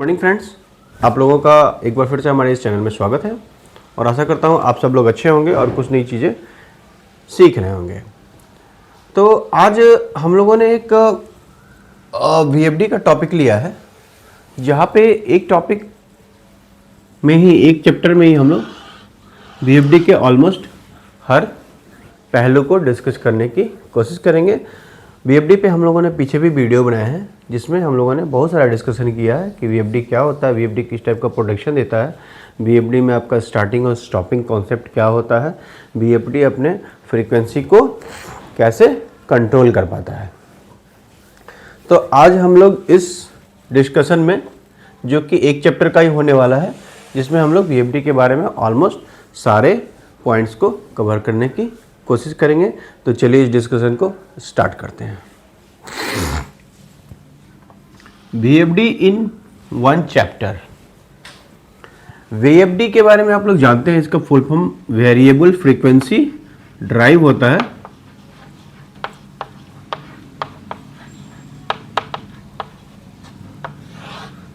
Morning friends, आप लोगों का एक बार फिर से हमारे इस चैनल में स्वागत है और आशा करता हूँ आप सब लोग अच्छे होंगे और कुछ नई चीज़ें सीख रहे होंगे। तो आज हम लोगों ने एक VFD का टॉपिक लिया है, जहाँ पे एक टॉपिक में ही एक चैप्टर में ही हम लोग VFD के ऑलमोस्ट हर पहलू को डिस्कस करने की कोशिश करेंगे। VFD पे हम लोगों ने पीछे भी वीडियो बनाए हैं जिसमें हम लोगों ने बहुत सारा डिस्कशन किया है कि VFD क्या होता है, VFD किस टाइप का प्रोटेक्शन देता है, VFD में आपका स्टार्टिंग और स्टॉपिंग कॉन्सेप्ट क्या होता है, VFD अपने फ्रीक्वेंसी को कैसे कंट्रोल कर पाता है। तो आज हम लोग इस डिस्कशन में, जो कि एक चैप्टर का ही होने वाला है, जिसमें हम लोग VFD के बारे में ऑलमोस्ट सारे पॉइंट्स को कवर करने की कोशिश करेंगे। तो चलिए इस डिस्कशन को स्टार्ट करते हैं। VFD in one chapter. VFD के बारे में आप लोग जानते हैं, इसका full form variable frequency drive होता है।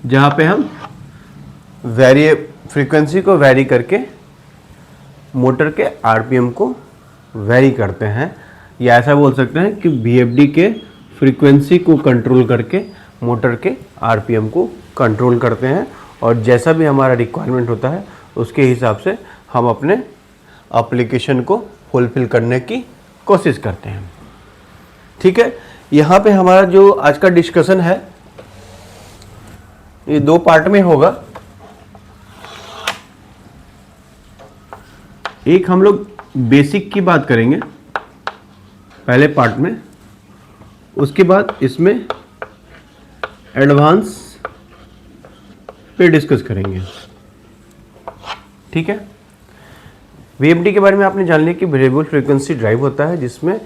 जहां पे हम फ्रीक्वेंसी को वेरी करके मोटर के आरपीएम को वेरी करते हैं, या ऐसा बोल सकते हैं कि VFD के फ्रीक्वेंसी को कंट्रोल करके मोटर के आरपीएम को कंट्रोल करते हैं, और जैसा भी हमारा रिक्वायरमेंट होता है उसके हिसाब से हम अपने एप्लीकेशन को फुलफिल करने की कोशिश करते हैं। ठीक है, यहाँ पे हमारा जो आज का डिस्कशन है ये दो पार्ट में होगा। एक हम लोग बेसिक की बात करेंगे पहले पार्ट में, उसके बाद इसमें एडवांस पे डिस्कस करेंगे। ठीक है, VFD के बारे में आपने जान लिया कि वेरिएबल फ्रीक्वेंसी ड्राइव होता है, जिसमें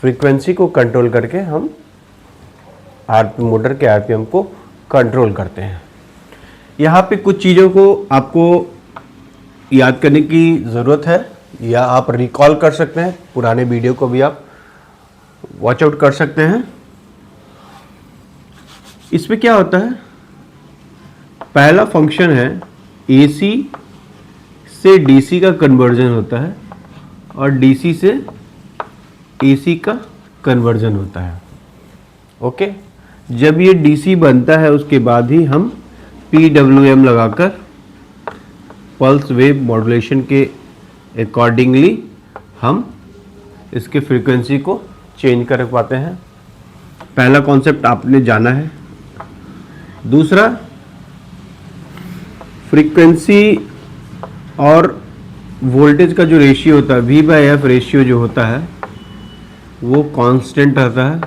फ्रीक्वेंसी को कंट्रोल करके हम मोटर के आरपीएम को कंट्रोल करते हैं। यहाँ पे कुछ चीज़ों को आपको याद करने की ज़रूरत है, या आप रिकॉल कर सकते हैं, पुराने वीडियो को भी आप वॉच आउट कर सकते हैं। इसमें क्या होता है, पहला फंक्शन है AC से DC का कन्वर्जन होता है और DC से AC का कन्वर्जन होता है। ओके, जब ये DC बनता है उसके बाद ही हम PWM लगाकर पल्स वेव मॉड्यूलेशन के अकॉर्डिंगली हम इसके फ्रीक्वेंसी को चेंज कर पाते हैं। पहला कॉन्सेप्ट आपने जाना है। दूसरा, फ्रीक्वेंसी और वोल्टेज का जो रेशियो होता है, V/F रेशियो जो होता है वो कांस्टेंट रहता है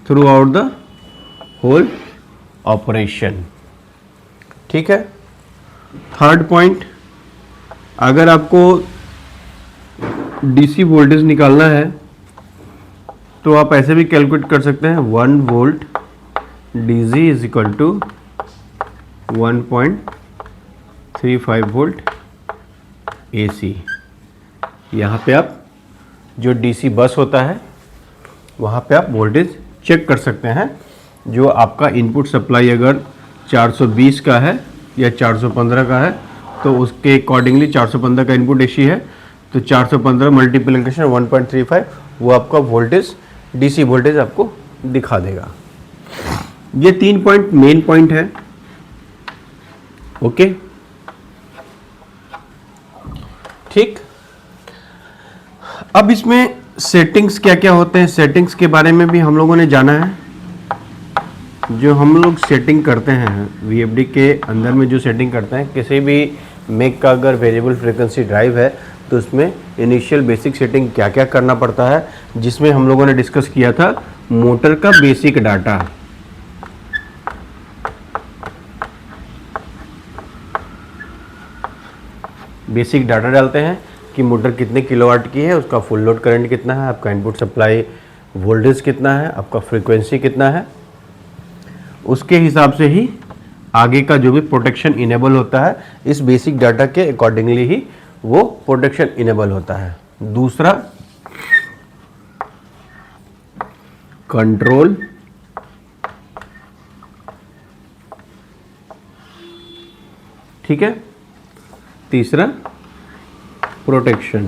throughout the whole operation. ठीक है। थर्ड पॉइंट, अगर आपको DC वोल्टेज निकालना है तो आप ऐसे भी कैलकुलेट कर सकते हैं, 1 volt DC is equal to 1.35 volt AC। यहाँ पे आप जो DC बस होता है वहाँ पे आप वोल्टेज चेक कर सकते हैं। जो आपका इनपुट सप्लाई अगर 420 का है या 415 का है तो उसके अकॉर्डिंगली 415 का इनपुट AC है तो 415 मल्टीप्लिकेशन 1.35 वो आपका वोल्टेज DC वोल्टेज आपको दिखा देगा। ये 3 पॉइंट मेन पॉइंट है। ओके, ठीक। अब इसमें सेटिंग्स क्या क्या होते हैं, सेटिंग्स के बारे में भी हम लोगों ने जाना है। जो हम लोग सेटिंग करते हैं VFD के अंदर में, जो सेटिंग करते हैं किसी भी मेक का अगर वेरिएबल फ्रीक्वेंसी ड्राइव है तो उसमें इनिशियल बेसिक सेटिंग क्या क्या करना पड़ता है, जिसमें हम लोगों ने डिस्कस किया था मोटर का बेसिक डाटा। बेसिक डाटा डालते हैं कि मोटर कितने किलोवाट की है, उसका फुल लोड करंट कितना है, आपका इनपुट सप्लाई वोल्टेज कितना है, आपका फ्रीक्वेंसी कितना है। उसके हिसाब से ही आगे का जो भी प्रोटेक्शन इनेबल होता है, इस बेसिक डाटा के अकॉर्डिंगली ही वो प्रोटेक्शन इनेबल होता है। दूसरा, कंट्रोल ठीक है। तीसरा प्रोटेक्शन।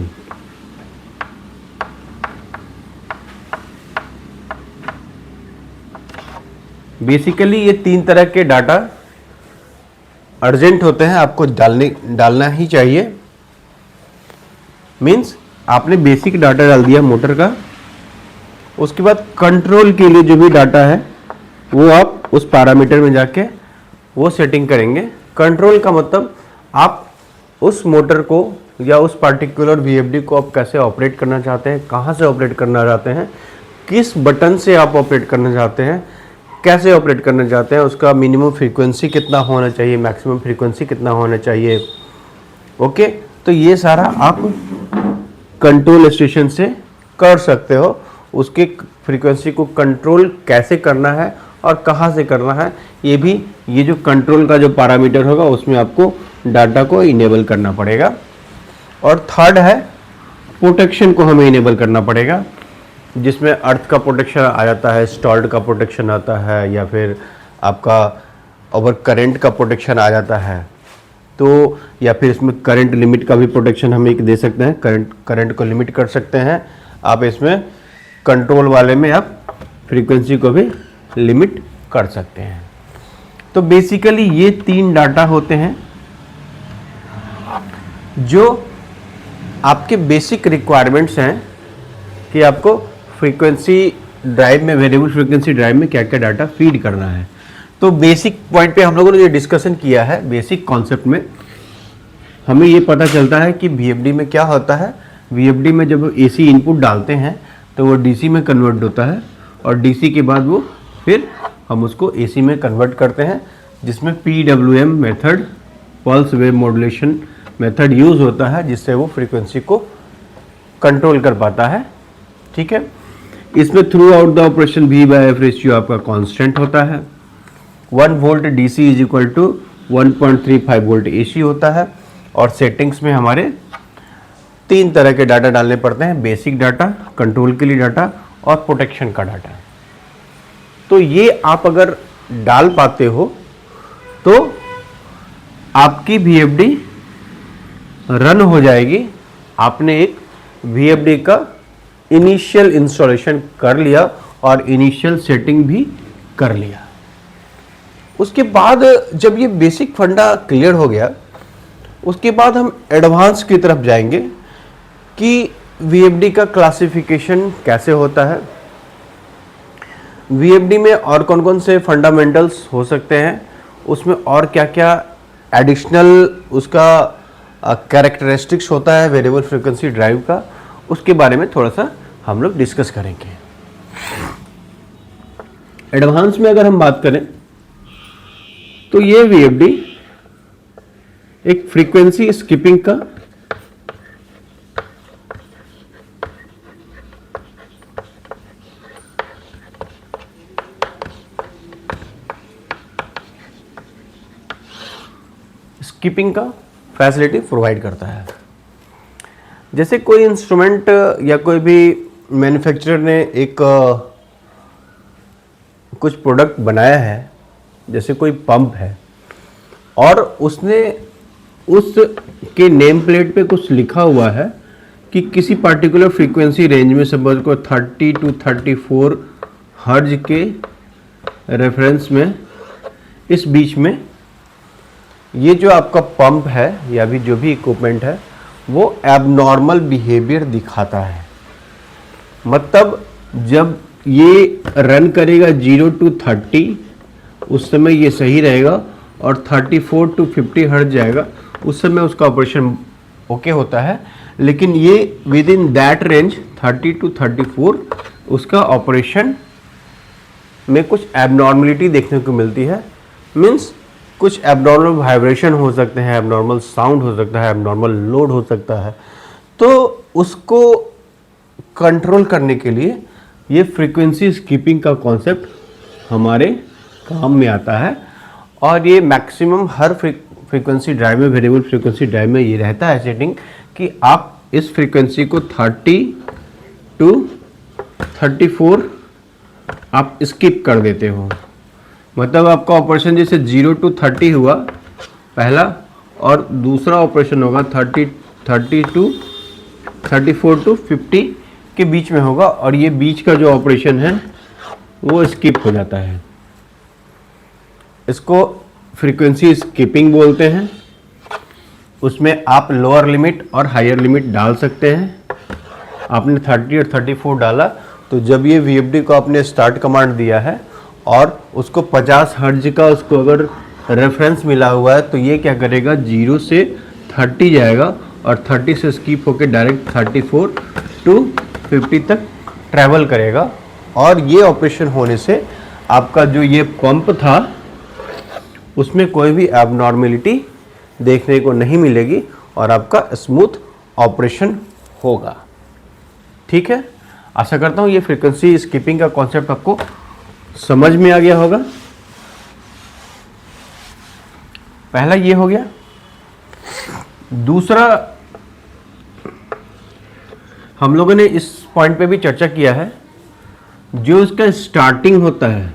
बेसिकली ये तीन तरह के डाटा अर्जेंट होते हैं, आपको डालना ही चाहिए। मीन्स आपने बेसिक डाटा डाल दिया मोटर का, उसके बाद कंट्रोल के लिए जो भी डाटा है वो आप उस पैरामीटर में जाके वो सेटिंग करेंगे। कंट्रोल का मतलब आप उस मोटर को या उस पार्टिकुलर VFD को आप कैसे ऑपरेट करना चाहते हैं, कहाँ से ऑपरेट करना चाहते हैं, किस बटन से आप ऑपरेट करना चाहते हैं, कैसे ऑपरेट करना चाहते हैं, उसका मिनिमम फ्रीक्वेंसी कितना होना चाहिए, मैक्सिमम फ्रीक्वेंसी कितना होना चाहिए। ओके, तो ये सारा आप कंट्रोल स्टेशन से कर सकते हो। उसके फ्रीक्वेंसी को कंट्रोल कैसे करना है और कहाँ से करना है, ये जो कंट्रोल का जो पैरामीटर होगा उसमें आपको डाटा को इनेबल करना पड़ेगा। और थर्ड है प्रोटेक्शन को हमें इनेबल करना पड़ेगा, जिसमें अर्थ का प्रोटेक्शन आ जाता है, स्टॉल्ड का प्रोटेक्शन आता है, या फिर आपका ओवर करंट का प्रोटेक्शन आ जाता है। तो या फिर इसमें करंट लिमिट का भी प्रोटेक्शन हम एक दे सकते हैं, करंट को लिमिट कर सकते हैं आप। इसमें कंट्रोल वाले में आप फ्रीक्वेंसी को भी लिमिट कर सकते हैं। तो बेसिकली ये तीन डाटा होते हैं जो आपके बेसिक रिक्वायरमेंट्स हैं कि आपको फ्रीक्वेंसी ड्राइव में, वेरिएबल फ्रीक्वेंसी ड्राइव में क्या क्या डाटा फीड करना है। तो बेसिक पॉइंट पे हम लोगों ने ये डिस्कशन किया है। बेसिक कॉन्सेप्ट में हमें ये पता चलता है कि VFD में क्या होता है। VFD में जब AC इनपुट डालते हैं तो वो DC में कन्वर्ट होता है, और DC के बाद वो फिर हम उसको AC में कन्वर्ट करते हैं, जिसमें PWM method, pulse wave modulation method use होता है, जिससे वो फ्रीक्वेंसी को कंट्रोल कर पाता है। ठीक है। इसमें throughout the operation V/F ratio आपका कांस्टेंट होता है। 1 volt DC is equal to 1.35 volt AC होता है। और सेटिंग्स में हमारे तीन तरह के डाटा डालने पड़ते हैं, बेसिक डाटा, कंट्रोल के लिए डाटा और प्रोटेक्शन का डाटा। तो ये आप अगर डाल पाते हो तो आपकी VFD रन हो जाएगी। आपने एक VFD का इनिशियल इंस्टॉलेशन कर लिया और इनिशियल सेटिंग भी कर लिया। उसके बाद जब ये बेसिक फंडा क्लियर हो गया, उसके बाद हम एडवांस की तरफ जाएंगे कि VFD का क्लासिफिकेशन कैसे होता है, VFD में और कौन कौन से फंडामेंटल्स हो सकते हैं, उसमें और क्या क्या एडिशनल उसका कैरेक्टरिस्टिक्स होता है वेरिएबल फ्रीक्वेंसी ड्राइव का, उसके बारे में थोड़ा सा हम लोग डिस्कस करेंगे। एडवांस में अगर हम बात करें तो ये VFD एक फ्रीक्वेंसी स्किपिंग का फैसिलिटी प्रोवाइड करता है। जैसे कोई इंस्ट्रूमेंट या कोई भी मैन्युफैक्चरर ने एक कुछ प्रोडक्ट बनाया है, जैसे कोई पंप है, और उसने उसके नेम प्लेट पे कुछ लिखा हुआ है कि किसी पार्टिकुलर फ्रीक्वेंसी रेंज में, सपोज को 30 to 34 हर्ज के रेफरेंस में, इस बीच में ये जो आपका पंप है या भी जो भी इक्विपमेंट है वो एबनॉर्मल बिहेवियर दिखाता है। मतलब जब ये रन करेगा 0 to 30 उस समय ये सही रहेगा, और 34 to 50 हर्ज जाएगा उस समय उसका ऑपरेशन ओके होता है। लेकिन ये with in that range 30 to 34 उसका ऑपरेशन में कुछ एबनॉर्मलिटी देखने को मिलती है। मीन्स कुछ एबनॉर्मल वाइब्रेशन हो सकते हैं, एबनॉर्मल साउंड हो सकता है, एबनॉर्मल लोड हो सकता है। तो उसको कंट्रोल करने के लिए ये फ्रीक्वेंसी स्किपिंग का कॉन्सेप्ट हमारे काम में आता है। और ये मैक्सिमम हर फ्रीक्वेंसी ड्राइव में, वेरिएबल फ्रीक्वेंसी ड्राइव में ये रहता है सेटिंग कि आप इस फ्रीक्वेंसी को 30 to 34 आप स्किप कर देते हो। मतलब आपका ऑपरेशन जैसे 0 to 30 हुआ पहला, और दूसरा ऑपरेशन होगा 34 टू 50 के बीच में होगा, और ये बीच का जो ऑपरेशन है वो स्किप हो जाता है। इसको फ्रीक्वेंसी स्किपिंग बोलते हैं। उसमें आप लोअर लिमिट और हायर लिमिट डाल सकते हैं। आपने 30 और 34 डाला, तो जब ये VFD को आपने स्टार्ट कमांड दिया है और उसको 50 हर्ट्ज का उसको अगर रेफरेंस मिला हुआ है, तो ये क्या करेगा, 0 से 30 जाएगा और 30 से स्किप होकर डायरेक्ट 34 टू 50 तक ट्रैवल करेगा। और ये ऑपरेशन होने से आपका जो ये पंप था उसमें कोई भी एबनॉर्मेलिटी देखने को नहीं मिलेगी और आपका स्मूथ ऑपरेशन होगा। ठीक है, आशा करता हूँ ये फ्रीक्वेंसी स्किपिंग का कॉन्सेप्ट आपको समझ में आ गया होगा। पहला ये हो गया। दूसरा, हम लोगों ने इस पॉइंट पे भी चर्चा किया है, जो इसका स्टार्टिंग होता है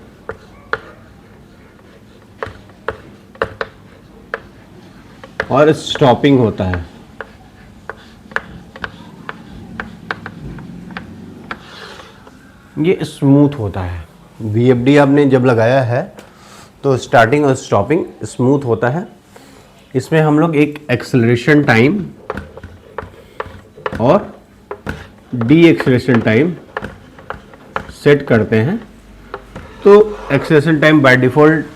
और स्टॉपिंग होता है। ये स्मूथ होता है। VFD आपने जब लगाया है तो स्टार्टिंग और स्टॉपिंग स्मूथ होता है। इसमें हम लोग एक एक्सेलरेशन टाइम और डी एक्सेलरेशन टाइम सेट करते हैं। तो एक्सेलरेशन टाइम बाय डिफ़ॉल्ट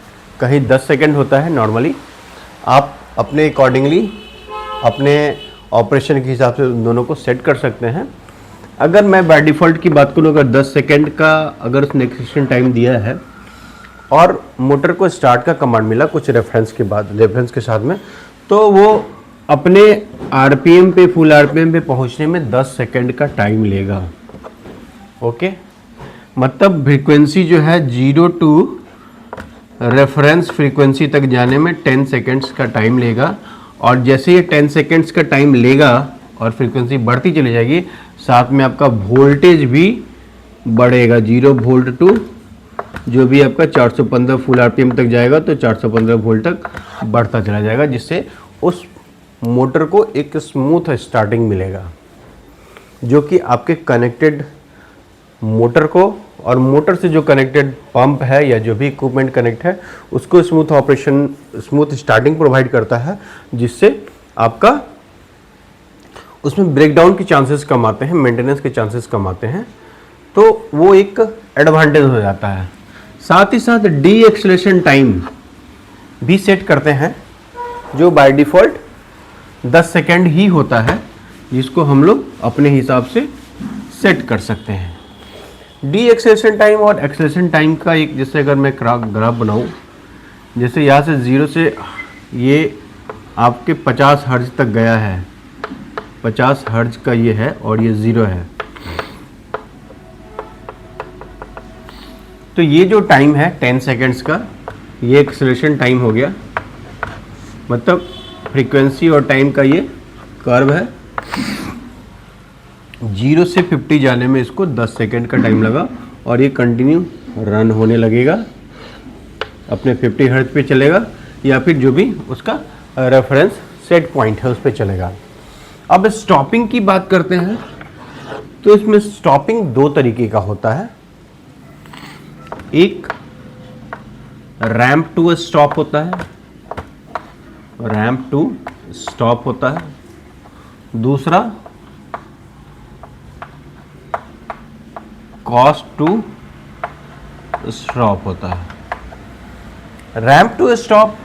कहीं 10 सेकंड होता है नॉर्मली। आप अपने अकॉर्डिंगली अपने ऑपरेशन के हिसाब से उन दोनों को सेट कर सकते हैं। अगर मैं बाय डिफ़ॉल्ट की बात करूँ, अगर 10 सेकंड का अगर उसने एक्सेलरेशन टाइम दिया है और मोटर को स्टार्ट का कमांड मिला कुछ रेफरेंस के बाद, रेफरेंस के साथ में, तो वो अपने RPM पे, फुल RPM पे पहुंचने में 10 सेकंड का टाइम लेगा। ओके, मतलब फ्रीक्वेंसी जो है 0 टू रेफरेंस फ्रीक्वेंसी तक जाने में 10 सेकंड्स का टाइम लेगा। और जैसे ये 10 सेकंड्स का टाइम लेगा और फ्रीक्वेंसी बढ़ती चली जाएगी, साथ में आपका वोल्टेज भी बढ़ेगा। 0 वोल्ट टू जो भी आपका 415 फुल RPM तक जाएगा, तो 415 वोल्ट तक बढ़ता चला जाएगा, जिससे उस मोटर को एक स्मूथ स्टार्टिंग मिलेगा, जो कि आपके कनेक्टेड मोटर को और मोटर से जो कनेक्टेड पंप है या जो भी इक्विपमेंट कनेक्ट है उसको smooth operation, smooth starting provide करता है, जिससे आपका उसमें ब्रेकडाउन के चांसेस कम आते हैं, मेंटेनेंस के चांसेस कम आते हैं। तो वो एक एडवांटेज हो जाता है। साथ ही साथ डी एक्सेलरेशन टाइम भी सेट करते हैं, जो बाय डिफ़ॉल्ट 10 सेकंड ही होता है, जिसको हम लोग अपने हिसाब से सेट कर सकते हैं। डी एक्सेलरेशन टाइम और एक्सेलरेशन टाइम का एक, जैसे अगर मैं ग्राफ बनाऊं, जैसे यहाँ से 0 से ये आपके 50 हर्ट्ज तक गया है, 50 हर्ट्ज का ये है और ये 0 है। तो ये जो टाइम है 10 सेकंड्स का, ये एक्सेलरेशन टाइम हो गया। मतलब फ्रीक्वेंसी और टाइम का ये कर्व है। 0 से 50 जाने में इसको 10 सेकंड का टाइम लगा और ये कंटिन्यू रन होने लगेगा, अपने 50 हर्ट्ज पे चलेगा या फिर जो भी उसका रेफरेंस सेट पॉइंट है उस पर चलेगा। अब स्टॉपिंग की बात करते हैं, तो इसमें स्टॉपिंग 2 तरीके का होता है। एक रैंप टू स्टॉप होता है, रैंप टू स्टॉप होता है। दूसरा कॉस्ट टू स्टॉप होता है। रैंप टू स्टॉप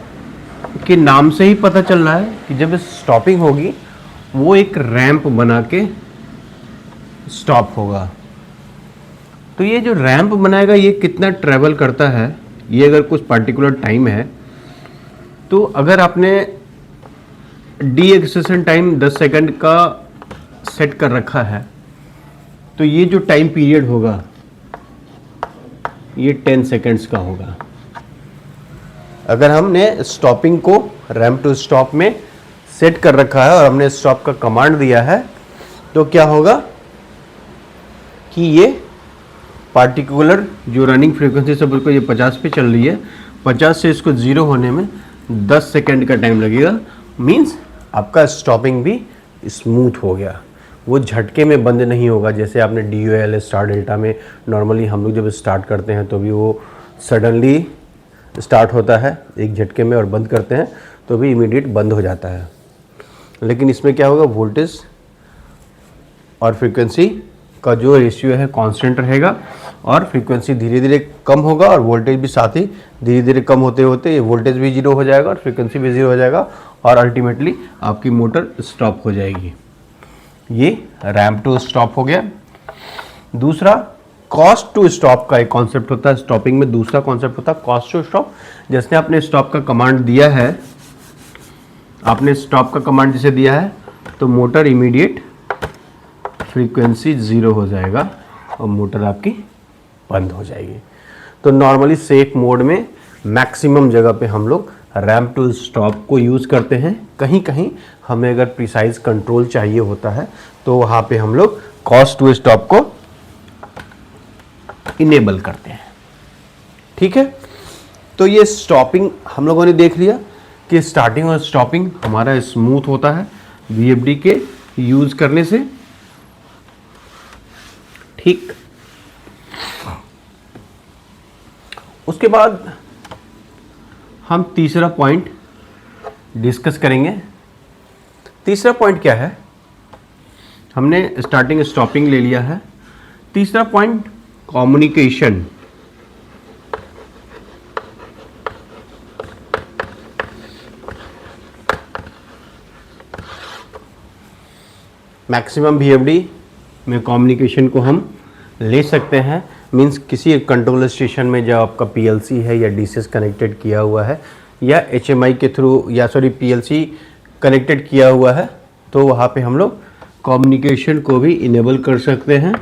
के नाम से ही पता चल रहा है कि जब स्टॉपिंग होगी वो एक रैंप बना के स्टॉप होगा। तो ये जो रैंप बनाएगा ये कितना ट्रेवल करता है, ये अगर कुछ पर्टिकुलर टाइम है, तो अगर आपने डी एक्सेलरेशन टाइम 10 सेकंड का सेट कर रखा है, तो ये जो टाइम पीरियड होगा ये 10 सेकंड्स का होगा। अगर हमने स्टॉपिंग को रैंप टू स्टॉप में सेट कर रखा है और हमने स्टॉप का कमांड दिया है, तो क्या होगा कि ये पार्टिकुलर जो रनिंग फ्रीक्वेंसी सब को ये 50 पे चल रही है, 50 से इसको 0 होने में 10 सेकंड का टाइम लगेगा मीन्स आपका स्टॉपिंग भी स्मूथ हो गया, वो झटके में बंद नहीं होगा। जैसे आपने DOL स्टार डेल्टा में नॉर्मली हम लोग जब स्टार्ट करते हैं तो भी वो सडनली स्टार्ट होता है एक झटके में, और बंद करते हैं तो भी इमीडिएट बंद हो जाता है। लेकिन इसमें क्या होगा, वोल्टेज और फ्रीक्वेंसी का जो रेशियो है कांस्टेंट रहेगा, और फ्रीक्वेंसी धीरे धीरे कम होगा और वोल्टेज भी साथ ही धीरे धीरे कम होते होते ये वोल्टेज भी 0 हो जाएगा और फ्रीक्वेंसी भी 0 हो जाएगा, और अल्टीमेटली आपकी मोटर स्टॉप हो जाएगी। ये रैम्प टू स्टॉप हो गया। दूसरा कॉस्ट टू स्टॉप का एक कॉन्सेप्ट होता है स्टॉपिंग में। दूसरा कॉन्सेप्ट होता है कॉस्ट टू स्टॉप। जैसे आपने स्टॉप का कमांड दिया है, आपने स्टॉप का कमांड जिसे दिया है तो मोटर इमीडिएट फ्रीक्वेंसी 0 हो जाएगा और मोटर आपकी बंद हो जाएगी। तो नॉर्मली सेफ मोड में मैक्सिमम जगह पे हम लोग रैम्प टू स्टॉप को यूज़ करते हैं। कहीं कहीं हमें अगर प्रिसाइज कंट्रोल चाहिए होता है तो वहाँ पे हम लोग कॉस्ट टू स्टॉप को इनेबल करते हैं। ठीक है, तो ये स्टॉपिंग हम लोगों ने देख लिया कि स्टार्टिंग और स्टॉपिंग हमारा स्मूथ होता है VFD के यूज़ करने से। ठीक, उसके बाद हम तीसरा पॉइंट डिस्कस करेंगे। तीसरा पॉइंट क्या है, हमने स्टार्टिंग स्टॉपिंग ले लिया है। तीसरा पॉइंट कम्युनिकेशन। मैक्सिमम VFD में कम्युनिकेशन को हम ले सकते हैं। मींस किसी कंट्रोल स्टेशन में जब आपका PLC है या DCS कनेक्टेड किया हुआ है या HMI के थ्रू या PLC कनेक्टेड किया हुआ है, तो वहाँ पे हम लोग कम्युनिकेशन को भी इनेबल कर सकते हैं।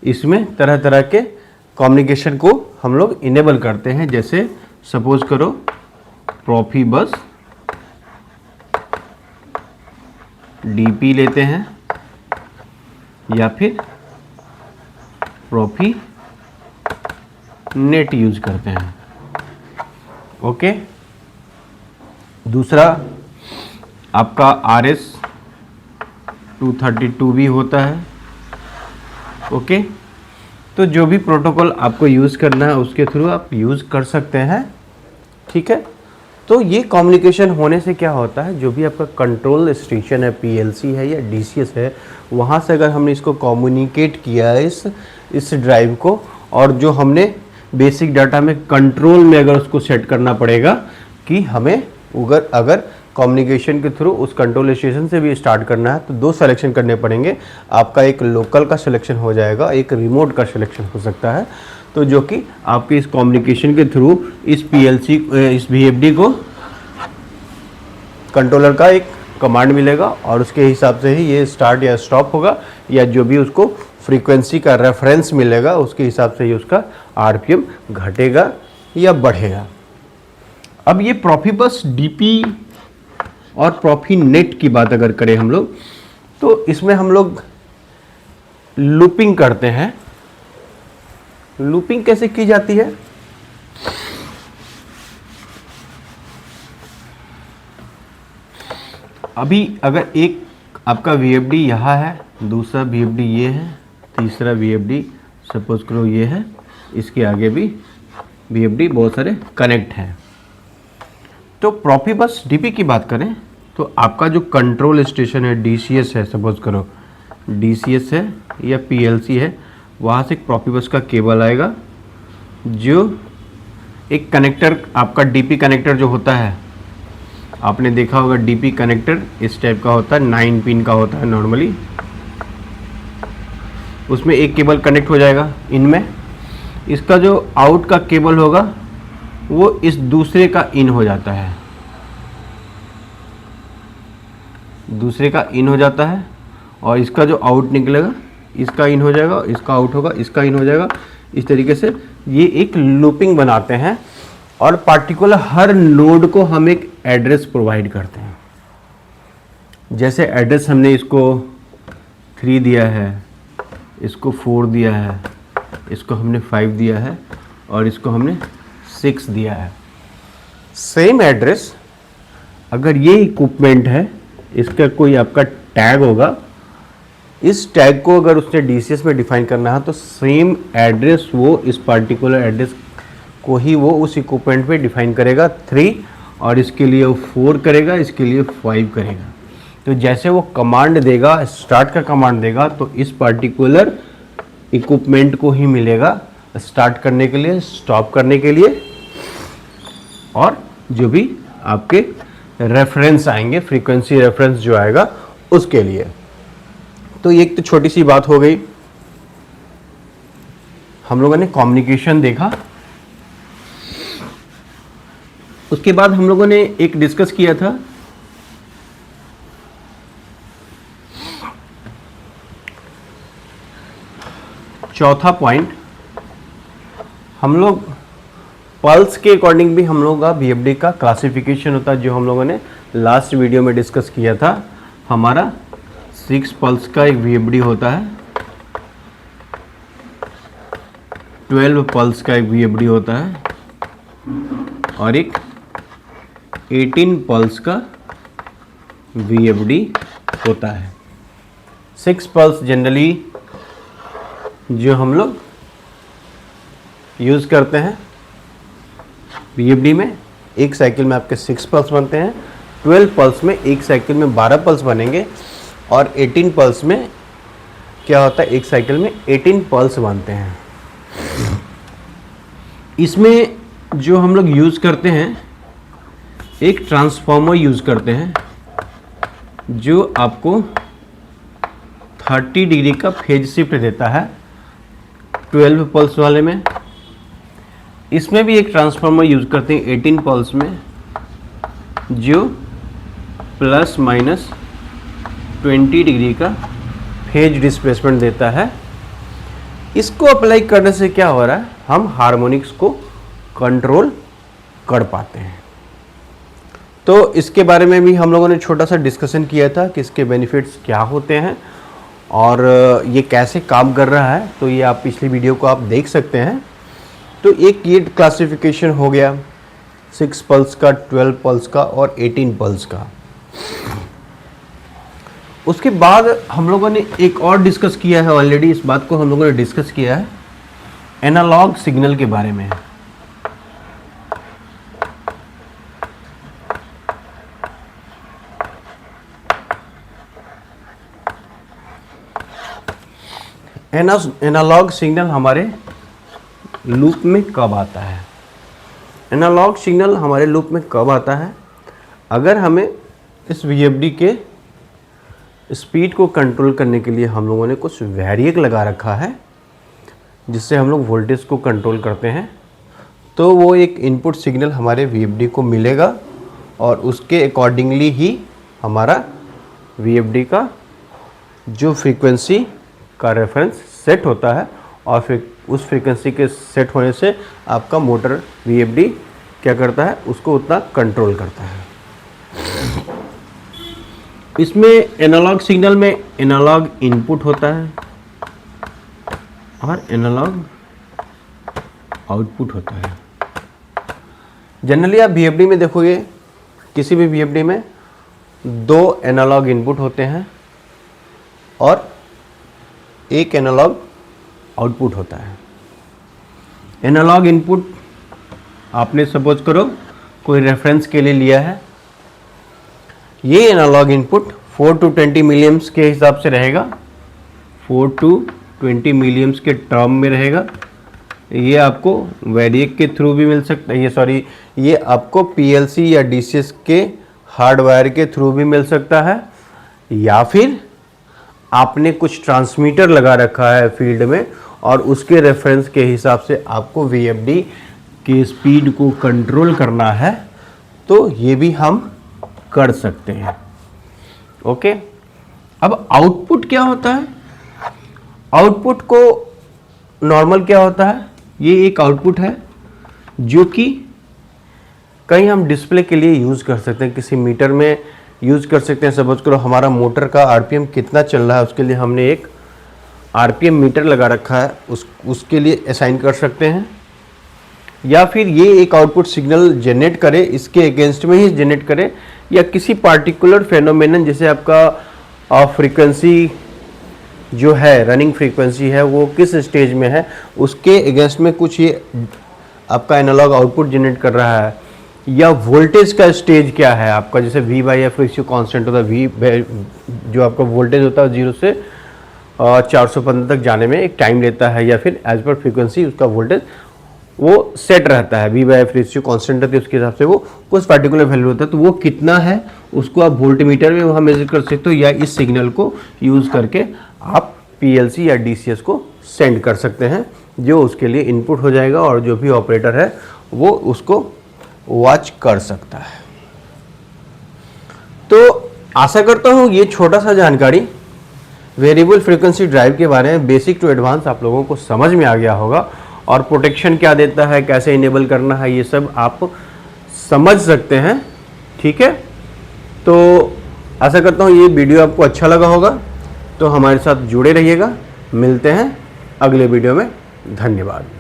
इसमें तरह तरह के कम्युनिकेशन को हम लोग इनेबल करते हैं। जैसे सपोज करो प्रोफिबस DP लेते हैं या फिर प्रोफी नेट यूज करते हैं। ओके, दूसरा आपका RS 232 भी होता है। ओके, तो जो भी प्रोटोकॉल आपको यूज़ करना है उसके थ्रू आप यूज़ कर सकते हैं। ठीक है, तो ये कम्युनिकेशन होने से क्या होता है, जो भी आपका कंट्रोल स्टेशन है, PLC है या DCS है, वहाँ से अगर हमने इसको कम्युनिकेट किया है इस ड्राइव को, और जो हमने बेसिक डाटा में कंट्रोल में अगर उसको सेट करना पड़ेगा कि हमें अगर कम्युनिकेशन के थ्रू उस कंट्रोल स्टेशन से भी स्टार्ट करना है तो 2 सिलेक्शन करने पड़ेंगे। आपका एक लोकल का सिलेक्शन हो जाएगा, एक रिमोट का सिलेक्शन हो सकता है। तो जो कि आपके इस कम्युनिकेशन के थ्रू इस VFD को कंट्रोलर का एक कमांड मिलेगा और उसके हिसाब से ही ये स्टार्ट या स्टॉप होगा, या जो भी उसको फ्रीक्वेंसी का रेफरेंस मिलेगा उसके हिसाब से ही उसका RPM घटेगा या बढ़ेगा। अब ये प्रोफिबस DP और प्रोफीनेट की बात अगर करें हम लोग, तो इसमें हम लोग लूपिंग करते हैं। लूपिंग कैसे की जाती है, अभी अगर एक आपका VFD यहाँ है, दूसरा VFD ये है, तीसरा VFD सपोज करो ये है, इसके आगे भी VFD बहुत सारे कनेक्ट हैं। तो प्रोफिबस DP की बात करें तो आपका जो कंट्रोल स्टेशन है, DCS है, सपोज करो DCS है या PLC है, वहाँ से एक प्रोफिबस का केबल आएगा, जो एक कनेक्टर आपका DP कनेक्टर जो होता है, आपने देखा होगा DP कनेक्टर इस टाइप का होता है, 9 पिन का होता है नॉर्मली। उसमें एक केबल कनेक्ट हो जाएगा इनमें, इसका जो आउट का केबल होगा वो इस दूसरे का इन हो जाता है, दूसरे का इन हो जाता है, और इसका जो आउट निकलेगा इसका इन हो जाएगा, इसका आउट होगा, इसका इन हो जाएगा। इस तरीके से ये एक लूपिंग बनाते हैं, और पार्टिकुलर हर नोड को हम एक एड्रेस प्रोवाइड करते हैं। जैसे एड्रेस हमने इसको 3 दिया है, इसको 4 दिया है, इसको हमने 5 दिया है, और इसको हमने 6 दिया है। सेम एड्रेस अगर ये इक्विपमेंट है, इसका कोई आपका टैग होगा, इस टैग को अगर उसने DCS में डिफाइन करना है तो सेम एड्रेस वो इस पार्टिकुलर एड्रेस को ही वो उस इक्विपमेंट पे डिफाइन करेगा 3, और इसके लिए वो 4 करेगा, इसके लिए 5 करेगा। तो जैसे वो कमांड देगा, स्टार्ट का कमांड देगा, तो इस पार्टिकुलर इक्विपमेंट को ही मिलेगा स्टार्ट करने के लिए, स्टॉप करने के लिए, और जो भी आपके रेफरेंस आएंगे, फ्रीक्वेंसी रेफरेंस जो आएगा उसके लिए। तो एक तो छोटी सी बात हो गई, हम लोगों ने कम्युनिकेशन देखा। उसके बाद हम लोगों ने एक डिस्कस किया था चौथा पॉइंट, हम लोग पल्स के अकॉर्डिंग भी हम लोग का VFD का क्लासिफिकेशन होता है, जो हम लोगों ने लास्ट वीडियो में डिस्कस किया था। हमारा 6 पल्स का एक VFD होता है, 12 पल्स का एक VFD होता है, और एक 18 पल्स का VFD होता है। 6 पल्स जनरली जो हम लोग यूज़ करते हैं VFD में, एक साइकिल में आपके 6 पल्स बनते हैं। 12 पल्स में एक साइकिल में 12 पल्स बनेंगे, और 18 पल्स में क्या होता है, एक साइकिल में 18 पल्स बनते हैं। इसमें जो हम लोग यूज़ करते हैं, एक ट्रांसफार्मर यूज़ करते हैं जो आपको 30 डिग्री का फेज शिफ्ट देता है 12 पल्स वाले में। इसमें भी एक ट्रांसफार्मर यूज़ करते हैं 18 पल्स में, जो प्लस माइनस 20 डिग्री का फेज डिस्प्लेसमेंट देता है। इसको अप्लाई करने से क्या हो रहा है, हम हार्मोनिक्स को कंट्रोल कर पाते हैं। तो इसके बारे में भी हम लोगों ने छोटा सा डिस्कशन किया था कि इसके बेनिफिट्स क्या होते हैं और ये कैसे काम कर रहा है। तो ये आप पिछली वीडियो को आप देख सकते हैं। तो एक ये क्लासिफिकेशन हो गया 6 पल्स का, 12 पल्स का और 18 पल्स का। उसके बाद हम लोगों ने एक और डिस्कस किया है, ऑलरेडी इस बात को हम लोगों ने डिस्कस किया है, एनालॉग सिग्नल के बारे में। एनालॉग सिग्नल हमारे लूप में कब आता है? एनालॉग सिग्नल हमारे लूप में कब आता है? अगर हमें इस VFD के स्पीड को कंट्रोल करने के लिए हम लोगों ने कुछ वेरिएक लगा रखा है, जिससे हम लोग वोल्टेज को कंट्रोल करते हैं, तो वो एक इनपुट सिग्नल हमारे VFD को मिलेगा और उसके अकॉर्डिंगली ही हमारा VFD का जो फ्रीक्वेंसी का रेफरेंस सेट होता है, और फिर उस फ्रीक्वेंसी के सेट होने से आपका मोटर VFD क्या करता है, उसको उतना कंट्रोल करता है। इसमें एनालॉग सिग्नल में एनालॉग इनपुट होता है और एनालॉग आउटपुट होता है। जनरली आप VFD में देखोगे, किसी भी VFD में 2 एनालॉग इनपुट होते हैं और एक एनालॉग आउटपुट होता है। एनालॉग इनपुट आपने सपोज करो कोई रेफरेंस के लिए लिया है, ये एनालॉग इनपुट 4 to 20 मिलियम्स के हिसाब से रहेगा, 4 to 20 मिलियम्स के टर्म में रहेगा। ये आपको वेरिएक के थ्रू भी मिल सकता है, ये आपको PLC या DCS के हार्डवायर के थ्रू भी मिल सकता है, या फिर आपने कुछ ट्रांसमीटर लगा रखा है फील्ड में और उसके रेफरेंस के हिसाब से आपको VFD की स्पीड को कंट्रोल करना है, तो ये भी हम कर सकते हैं। ओके, अब आउटपुट क्या होता है? आउटपुट को नॉर्मल क्या होता है, ये एक आउटपुट है जो कि कहीं हम डिस्प्ले के लिए यूज़ कर सकते हैं, किसी मीटर में यूज़ कर सकते हैं। सपोज करो हमारा मोटर का RPM कितना चल रहा है, उसके लिए हमने एक RPM मीटर लगा रखा है, उसके लिए असाइन कर सकते हैं। या फिर ये एक आउटपुट सिग्नल जनरेट करे, इसके अगेंस्ट में ही जनरेट करे, या किसी पार्टिकुलर फेनोमेनन जैसे आपका फ्रीक्वेंसी जो है, रनिंग फ्रीक्वेंसी है वो किस स्टेज में है, उसके अगेंस्ट में कुछ ये आपका एनालॉग आउटपुट जनरेट कर रहा है, या वोल्टेज का स्टेज क्या है आपका, जैसे V by F ratio constant होता है, V जो आपका वोल्टेज होता है 0 से 415 तक जाने में एक टाइम लेता है, या फिर एज पर फ्रीक्वेंसी उसका वोल्टेज वो सेट रहता है, V by F ratio constant रहती है, उसके हिसाब से वो कुछ पर्टिकुलर वैल्यू होता है, तो वो कितना है उसको आप वोल्टमीटर में वहाँ मेजर कर सकते हो, या इस सिग्नल को यूज़ करके आप PLC या DCS को सेंड कर सकते हैं, जो उसके लिए इनपुट हो जाएगा और जो भी ऑपरेटर है वो उसको वॉच कर सकता है। तो आशा करता हूँ ये छोटा सा जानकारी वेरिएबल फ्रीक्वेंसी ड्राइव के बारे में बेसिक टू एडवांस आप लोगों को समझ में आ गया होगा, और प्रोटेक्शन क्या देता है, कैसे इनेबल करना है, ये सब आप समझ सकते हैं। ठीक है, तो आशा करता हूँ ये वीडियो आपको अच्छा लगा होगा, तो हमारे साथ जुड़े रहिएगा। मिलते हैं अगले वीडियो में। धन्यवाद।